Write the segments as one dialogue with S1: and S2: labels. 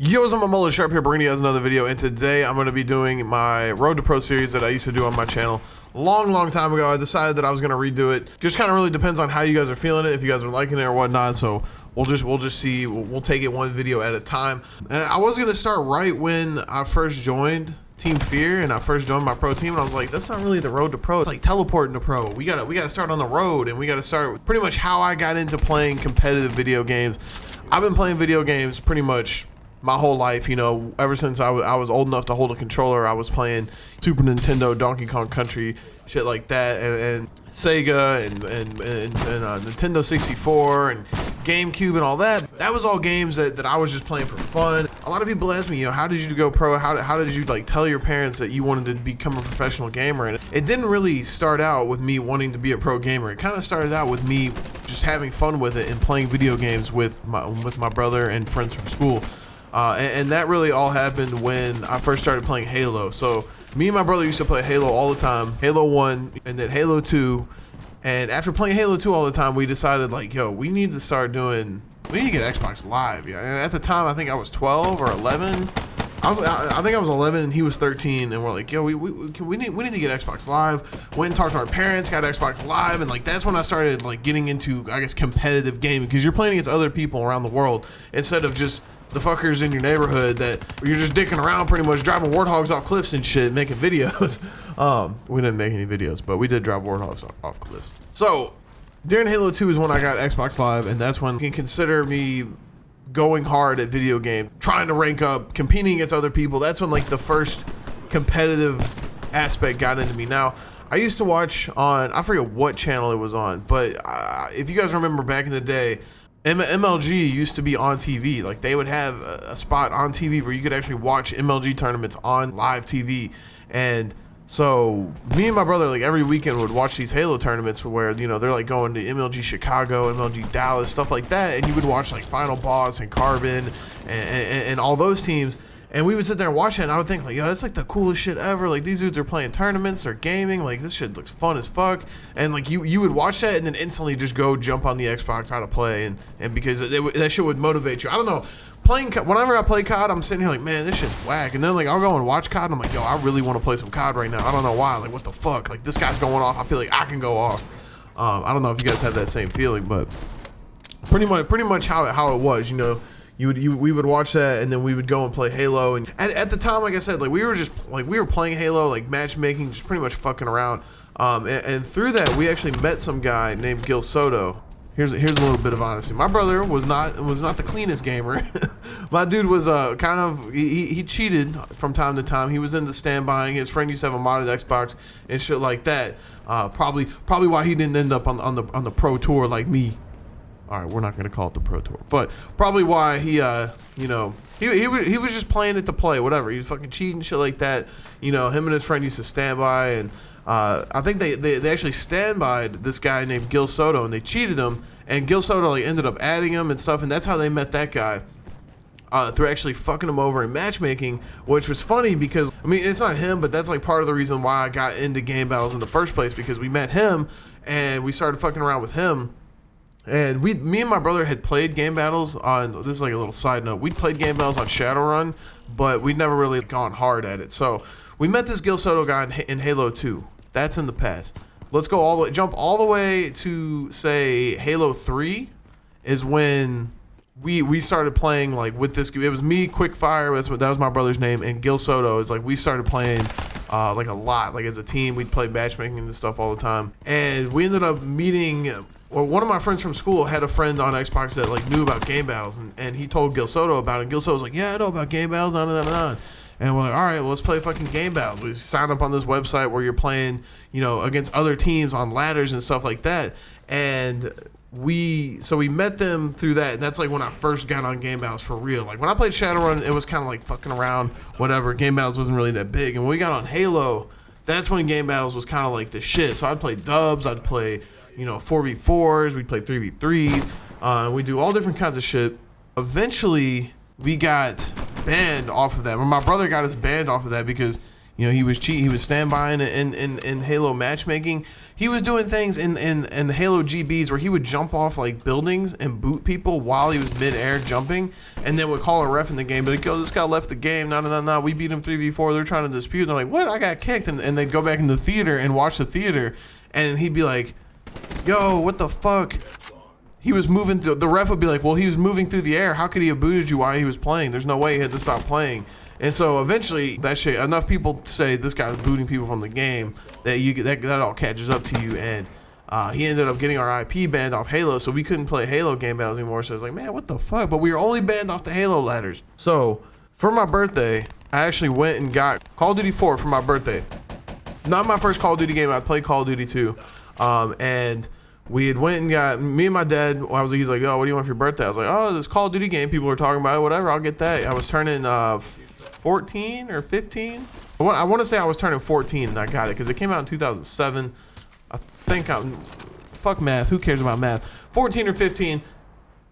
S1: Yo, what's up, my Mullet Sharp here, bringing you guys another video, and today I'm going to be doing my Road to Pro series that I used to do on my channel long time ago. I decided that I was going to redo it. Just kind of really depends on how you guys are feeling it, if you guys are liking it or whatnot, so we'll just see. We'll take it one video at a time. And I was going to start right when I first joined Team Fear and I first joined my pro team, and I was like, that's not really the road to pro, it's like teleporting to pro. We gotta start on the road, and we gotta start with pretty much how I got into playing competitive video games. I've been playing video games pretty much my whole life, you know, ever since I was old enough to hold a controller. I was playing Super Nintendo, Donkey Kong Country, shit like that, and Sega and Nintendo 64 and GameCube and all that. That was all games that I was just playing for fun. A lot of people ask me, you know, how did you go pro? How did you like tell your parents that you wanted to become a professional gamer? And it didn't really start out with me wanting to be a pro gamer. It kind of started out with me just having fun with it and playing video games with my brother and friends from school. And that really all happened when I first started playing Halo. So me and my brother used to play Halo all the time, Halo 1 and then Halo 2. And after playing Halo 2 all the time, we decided, like, yo, we need to get Xbox Live. Yeah. And at the time, I think I was 12 or 11. I think I was 11 and he was 13, and we're like, yo, we need to get Xbox Live. Went and talked to our parents, got Xbox Live, and like that's when I started like getting into, I guess, competitive gaming, because you're playing against other people around the world instead of just the fuckers in your neighborhood that you're just dicking around, pretty much driving warthogs off cliffs and shit, making videos. We didn't make any videos, but we did drive warthogs off cliffs. So during Halo 2 is when I got Xbox Live, and that's when you can consider me going hard at video games, trying to rank up, competing against other people. That's when like the first competitive aspect got into me. Now, I used to watch on, I forget what channel it was on, but if you guys remember back in the day, MLG used to be on TV. Like they would have a spot on TV where you could actually watch MLG tournaments on live TV. And so me and my brother, like every weekend, would watch these Halo tournaments where, you know, they're like going to MLG Chicago, MLG Dallas, stuff like that. And you would watch like Final Boss and Carbon and all those teams. And we would sit there and watch it, and I would think, like, yo, that's like the coolest shit ever. Like, these dudes are playing tournaments, they're gaming, like, this shit looks fun as fuck. And like you would watch that and then instantly just go jump on the Xbox, how to play, and because that shit would motivate you. I don't know. Whenever I play COD, I'm sitting here like, man, this shit's whack. And then like I'll go and watch COD, and I'm like, yo, I really want to play some COD right now. I don't know why. Like, what the fuck? Like, this guy's going off. I feel like I can go off. I don't know if you guys have that same feeling, but pretty much how it was, you know. We would watch that, and then we would go and play Halo. And at the time, like I said, like we were playing Halo, like matchmaking, just pretty much fucking around. And through that, we actually met some guy named Gil Soto. Here's a little bit of honesty. My brother was not the cleanest gamer. My dude was kind of, he cheated from time to time. He was into standbying. His friend used to have a modded Xbox and shit like that. Probably why he didn't end up on the pro tour like me. All right, we're not gonna call it the pro tour, but probably why he, you know, he was just playing it to play, whatever. He was fucking cheating, shit like that. You know, him and his friend used to stand by, and I think they actually stand-byed this guy named Gil Soto, and they cheated him, and Gil Soto like ended up adding him and stuff, and that's how they met that guy. Through actually fucking him over in matchmaking, which was funny because, I mean, it's not him, but that's like part of the reason why I got into game battles in the first place, because we met him and we started fucking around with him. And me and my brother had played game battles on, this is like a little side note, we'd played game battles on Shadowrun, but we'd never really gone hard at it. So we met this Gil Soto guy in Halo 2. That's in the past. Let's go jump all the way to, say, Halo 3 is when we started playing, like, with this. It was me, Quickfire, that was my brother's name, and Gil Soto is like, we started playing like a lot, like as a team. We'd play matchmaking and stuff all the time. And we ended up meeting, well, one of my friends from school had a friend on Xbox that like knew about game battles, and he told Gil Soto about it. And Gil Soto was like, yeah, I know about game battles, and we're like, all right, well, let's play fucking game battles. We signed up on this website where you're playing, you know, against other teams on ladders and stuff like that. And we met them through that, and that's like when I first got on game battles for real. Like when I played Shadowrun, it was kind of like fucking around, whatever. Game battles wasn't really that big. And when we got on Halo, that's when game battles was kind of like the shit. So I'd play dubs, I'd play, you know, 4v4s, we'd play 3v3s, we do all different kinds of shit. Eventually, we got banned off of that. When my brother got us banned off of that because You know, he was cheating. He was standby in Halo matchmaking. He was doing things in Halo GBs where he would jump off like buildings and boot people while he was mid-air jumping, and then would call a ref in the game. But he'd go, this guy left the game. No. We beat him 3v4. They're trying to dispute. They're like, what? I got kicked. And they'd go back in the theater and watch the theater, and he'd be like, yo, what the fuck? He was moving. The ref would be like, well, he was moving through the air. How could he have booted you while he was playing? There's no way he had to stop playing. And so eventually, that shit, enough people say this guy was booting people from the game that all catches up to you. And he ended up getting our IP banned off Halo, so we couldn't play Halo game battles anymore. So I was like, man, what the fuck? But we were only banned off the Halo ladders. So for my birthday, I actually went and got Call of Duty 4 for my birthday. Not my first Call of Duty game. I played Call of Duty 2, and we had went and got, me and my dad, he's like, oh, what do you want for your birthday? I was like, oh, this Call of Duty game people are talking about it, whatever, I'll get that. I was turning 14 or 15. I want to say I was turning 14 and I got it because it came out in 2007. I think fuck math, who cares about math? 14 or 15,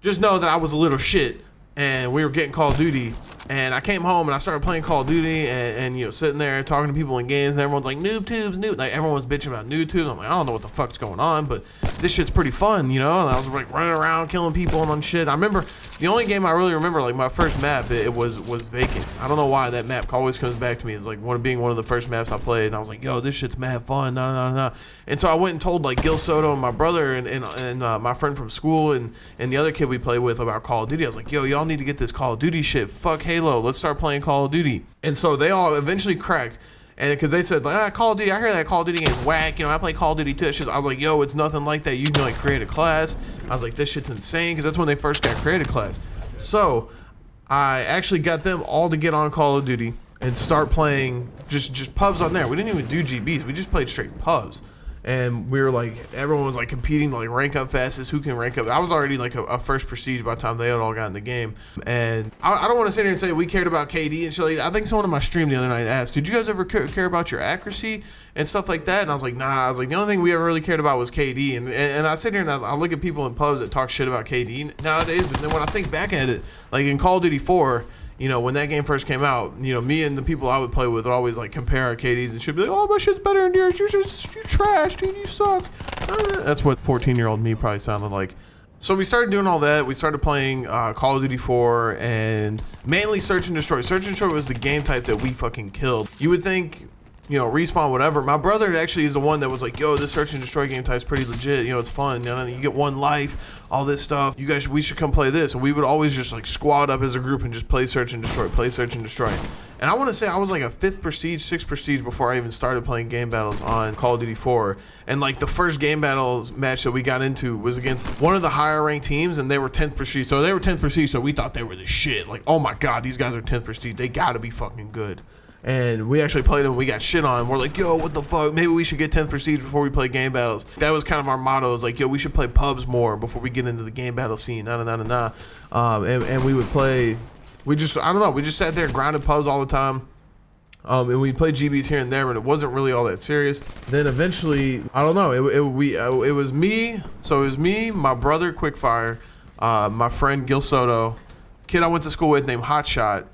S1: just know that I was a little shit and we were getting Call of Duty. And I came home and I started playing Call of Duty and you know, sitting there talking to people in games, and everyone's like, noob tubes, like everyone was bitching about noob tubes. I'm like, I don't know what the fuck's going on, but this shit's pretty fun, you know? And I was like running around killing people and on shit. I remember the only game I really remember, like my first map, it was Vacant. I don't know why that map always comes back to me. It's like being one of the first maps I played, and I was like, yo, this shit's mad fun, nah. And so I went and told like Gil Soto and my brother and my friend from school and the other kid we played with about Call of Duty. I was like, yo, y'all need to get this Call of Duty shit. Fuck Halo. Let's start playing Call of Duty. And so they all eventually cracked. And because they said, like, Call of Duty, I heard that Call of Duty game's whack. You know, I play Call of Duty 2. I was like, yo, it's nothing like that. You can like create a class. I was like, this shit's insane, because that's when they first got created class. So I actually got them all to get on Call of Duty and start playing just pubs on there. We didn't even do GBs. We just played straight pubs. And we were like, everyone was like competing to like rank up fastest, who can rank up. I was already like a first prestige by the time they had all got in the game. And I don't want to sit here and say we cared about KD and shit. I think someone on my stream the other night asked, did you guys ever care about your accuracy and stuff like that? And I was like, nah. I was like, the only thing we ever really cared about was KD. And I sit here and I look at people in pubs that talk shit about KD nowadays. But then when I think back at it, like in Call of Duty 4, you know, when that game first came out, you know, me and the people I would play with would always like compare our KDs and she'd be like, oh, my shit's better than yours. You're trash, dude. You suck. That's what 14-year-old me probably sounded like. So we started doing all that. We started playing Call of Duty 4 and mainly Search and Destroy. Search and Destroy was the game type that we fucking killed. You would think, you know, Respawn, whatever. My brother actually is the one that was like, yo, this Search and Destroy game type's pretty legit. You know, it's fun. You know, you get one life, all this stuff. You guys, we should come play this. And we would always just like squad up as a group and just play Search and Destroy, play Search and Destroy. And I want to say I was like a 5th prestige, 6th prestige before I even started playing game battles on Call of Duty 4. And like the first game battles match that we got into was against one of the higher ranked teams, and they were 10th prestige. So they were 10th prestige, so we thought they were the shit. Like, oh my God, these guys are 10th prestige. They gotta be fucking good. And we actually played them, we got shit on. We're like, yo, what the fuck? Maybe we should get 10th prestige before we play game battles. That was kind of our motto, is like, yo, we should play pubs more before we get into the game battle scene. And we would play, I don't know, we just sat there and grinded pubs all the time. And we played GBs here and there, but it wasn't really all that serious. Then eventually, I don't know, it was me. So it was me, my brother Quickfire, my friend Gil Soto, kid I went to school with named Hotshot.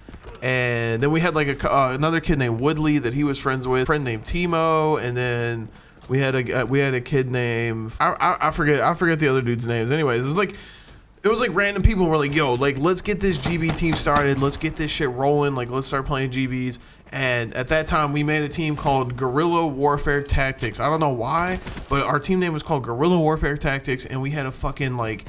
S1: And then we had like another kid named Woodley that he was friends with, a friend named Timo, and then we had a kid named I forget the other dude's names. Anyways, it was like random people. Were like, yo, like let's get this GB team started. Let's get this shit rolling. Like let's start playing GBs. And at that time, we made a team called Guerrilla Warfare Tactics. I don't know why, but our team name was called Guerrilla Warfare Tactics, and we had a fucking like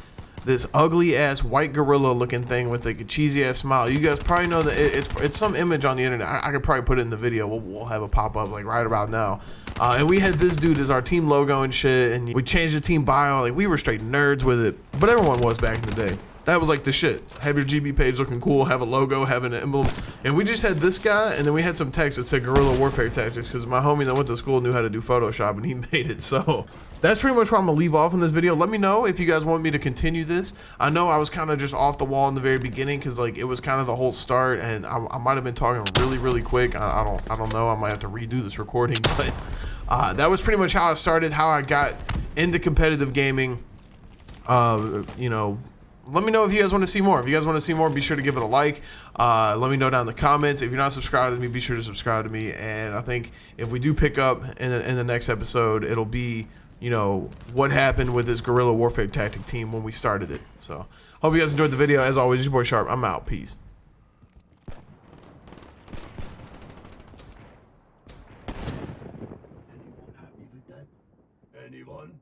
S1: this ugly ass white gorilla looking thing with like a cheesy ass smile. You guys probably know that it's some image on the internet. I could probably put it in the video. We'll have a pop up like right about now. And we had this dude as our team logo and shit, and we changed the team bio. Like we were straight nerds with it, but everyone was back in the day. That was like the shit. Have your GB page looking cool, have a logo, have an emblem. And we just had this guy, and then we had some text that said Guerrilla Warfare Tactics, because my homie that went to school knew how to do Photoshop, and he made it. So that's pretty much where I'm gonna leave off in this video. Let me know if you guys want me to continue this. I know I was kind of just off the wall in the very beginning, because like it was kind of the whole start, and I might have been talking really quick. I don't know. I might have to redo this recording, but that was pretty much how I started, how I got into competitive gaming. You know, let me know if you guys want to see more. If you guys want to see more, be sure to give it a like. Let me know down in the comments. If you're not subscribed to me, be sure to subscribe to me. And I think if we do pick up in the next episode, it'll be, you know, what happened with this guerrilla warfare tactic team when we started it. So hope you guys enjoyed the video. As always, your boy Sharp. I'm out. Peace.
S2: Anyone happy with that? Anyone?